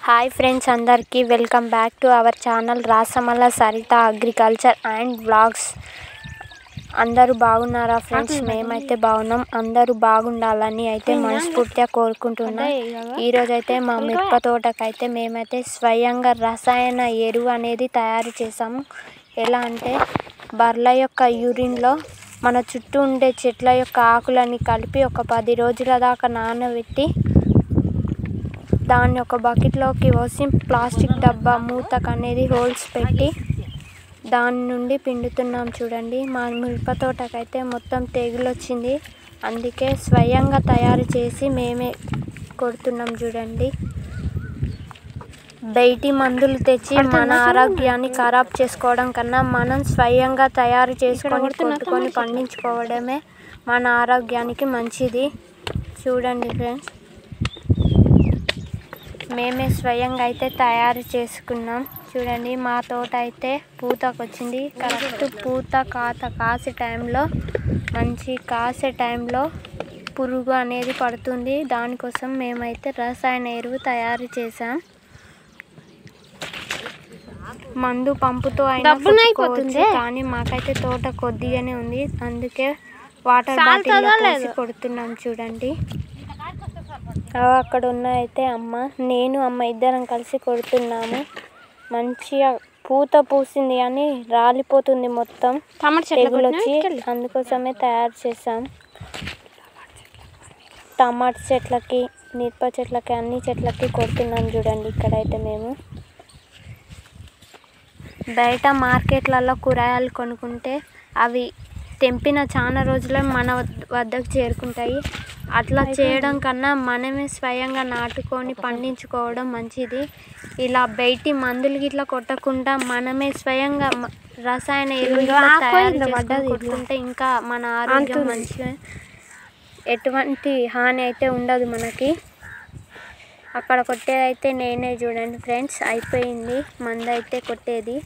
Hi friends, అందరికీ welcome back to our channel Rasamalla Saritha agriculture and vlogs. అందరూ బాగున్నారా friends? మేమైతే బాగున్నాం. అందరూ బాగుండాలని అయితే మనస్ఫూర్తిగా కోరుకుంటున్నాం. ఈరోజైతే మా మిరప తోటకైతే మేమైతే స్వయంగా రసాయన ఎరువు అనేది తయారు చేసాము. ఎలా అంటే బర్ల యొక్క యూరిన్లో మన చుట్టూ ఉండే చెట్ల యొక్క ఆకులని కలిపి ఒక 10 రోజుల దాకా నానబెట్టి దాన్ని ఒక బకెట్లోకి పోసి ప్లాస్టిక్ డబ్బా మూతకు అనేది హోల్స్ పెట్టి దాని నుండి పిండుతున్నాం. చూడండి, మా మిరప తోటకైతే మొత్తం తెగులు వచ్చింది. అందుకే స్వయంగా తయారు చేసి మేమే కొడుతున్నాం. చూడండి, బయటి మందులు తెచ్చి మన ఆరోగ్యాన్ని ఖరాబ్ చేసుకోవడం కన్నా మనం స్వయంగా తయారు చేసుకొని కొట్టుకొని పండించుకోవడమే మన ఆరోగ్యానికి మంచిది. చూడండి ఫ్రెండ్స్, మేమే స్వయంగా అయితే తయారు చేసుకున్నాం. చూడండి, మా తోట అయితే పూతకు వచ్చింది. కరెక్ట్ పూత కాసే టైంలో మంచి కాసే టైంలో పురుగు అనేది పడుతుంది. దానికోసం మేమైతే రసాయన ఎరువు తయారు చేసాం. మందు పంపుతో అయినా కొట్టుకోవచ్చు, కానీ మాకైతే తోట కొద్దిగానే ఉంది. అందుకే వాటర్ బాటిల్ పోసి కొడుతున్నాం. చూడండి, అక్కడ ఉన్న అయితే నేను అమ్మ ఇద్దరం కలిసి కొడుతున్నాము. మంచిగా పూత పూసింది కానీ రాలిపోతుంది మొత్తం తెగులు వచ్చి. అందుకోసమే తయారు చేసాం. టమాటా చెట్లకి, మిరప చెట్లకి, అన్ని చెట్లకి కొడుతున్నాం. చూడండి, ఇక్కడైతే మేము బయట మార్కెట్లలో కూరగాయలు కొనుక్కుంటే అవి తెంపిన చాలా రోజులే మన వద్దకు చేరుకుంటాయి. అట్లా చేయడం కన్నా మనమే స్వయంగా నాటుకొని పండించుకోవడం మంచిది. ఇలా బయటి మందులు గిట్లా కొట్టకుండా మనమే స్వయంగా రసాయన ఎరువులు కొట్టుకుంటే ఇంకా మన ఆరోగ్యం మంచిగా, ఎటువంటి హాని అయితే ఉండదు మనకి. అక్కడ కొట్టేదైతే నేనే. చూడండి ఫ్రెండ్స్, అయిపోయింది మందు అయితే కొట్టేది.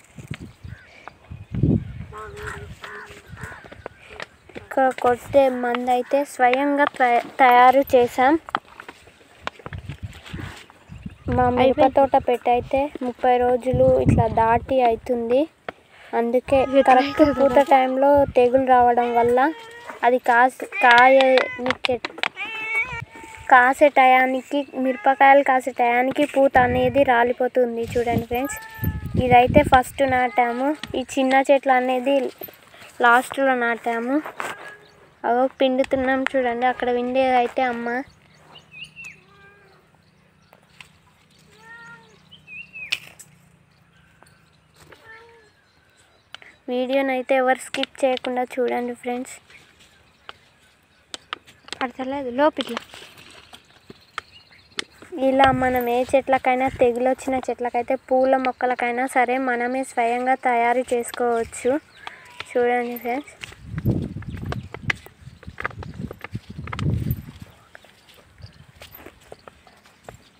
ఇక్కడ కొట్టే మందు అయితే స్వయంగా తయారు చేసాం. మా మిరప తోట పెట్టయితే 30 రోజులు ఇట్లా దాటి అవుతుంది. అందుకే కరెక్ట్ పూత టైంలో తెగులు రావడం వల్ల అది కాసే టయానికి, మిరపకాయలు కాసే టయానికి పూత అనేది రాలిపోతుంది. చూడండి ఫ్రెండ్స్, ఇదైతే ఫస్ట్ నాటాము. ఈ చిన్న చెట్లు అనేది లాస్ట్లో నాటాము. అవి పిండుతున్నాం. చూడండి, అక్కడ విండేదైతే అమ్మ. వీడియోని అయితే ఎవరు స్కిప్ చేయకుండా చూడండి ఫ్రెండ్స్. పడతలేదు లోపల. ఇలా మనం ఏ చెట్లకైనా, తెగులు వచ్చిన చెట్లకైతే, పూల మొక్కలకైనా సరే మనమే స్వయంగా తయారు చేసుకోవచ్చు. చూడండి ఫ్రెండ్స్,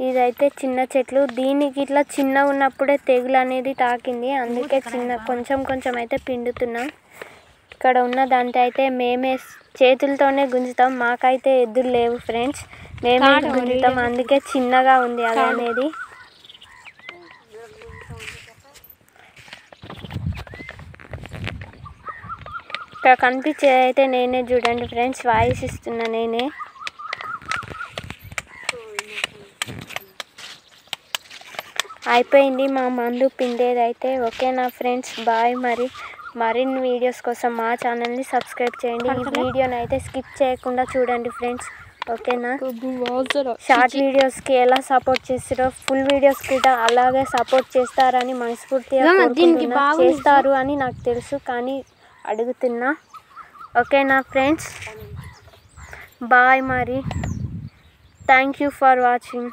ఇదైతే చిన్న చెట్లు. దీనికి ఇట్లా చిన్న ఉన్నప్పుడే తెగులు అనేది తాకింది. అందుకే కొంచెం అయితే పిండుతున్నాం. ఇక్కడ ఉన్న దాంట్లో అయితే మేమే చేతులతోనే గుంజుతాం. మాకైతే ఎద్దులు లేవు ఫ్రెండ్స్, మేమే గుంజుతాం. అందుకే చిన్నగా ఉంది అది అనేది. ఇక్కడ కనిపించేది అయితే నేనే. చూడండి ఫ్రెండ్స్, వాయిస్ ఇస్తున్నా నేనే. అయిపోయింది మా మందు పిండేది అయితే. ఓకేనా ఫ్రెండ్స్, బాయ్. మరిన్ని వీడియోస్ కోసం మా ఛానల్ని సబ్స్క్రైబ్ చేయండి. ఈ వీడియోని అయితే స్కిప్ చేయకుండా చూడండి ఫ్రెండ్స్. ఓకేనా? షార్ట్ వీడియోస్కి ఎలా సపోర్ట్ చేస్తారో ఫుల్ వీడియోస్ కూడా అలాగే సపోర్ట్ చేస్తారని మనస్ఫూర్తిగా చేస్తారు అని నాకు తెలుసు, కానీ అడుగుతున్నా. ఓకేనా friends, bye. Thank you for watching.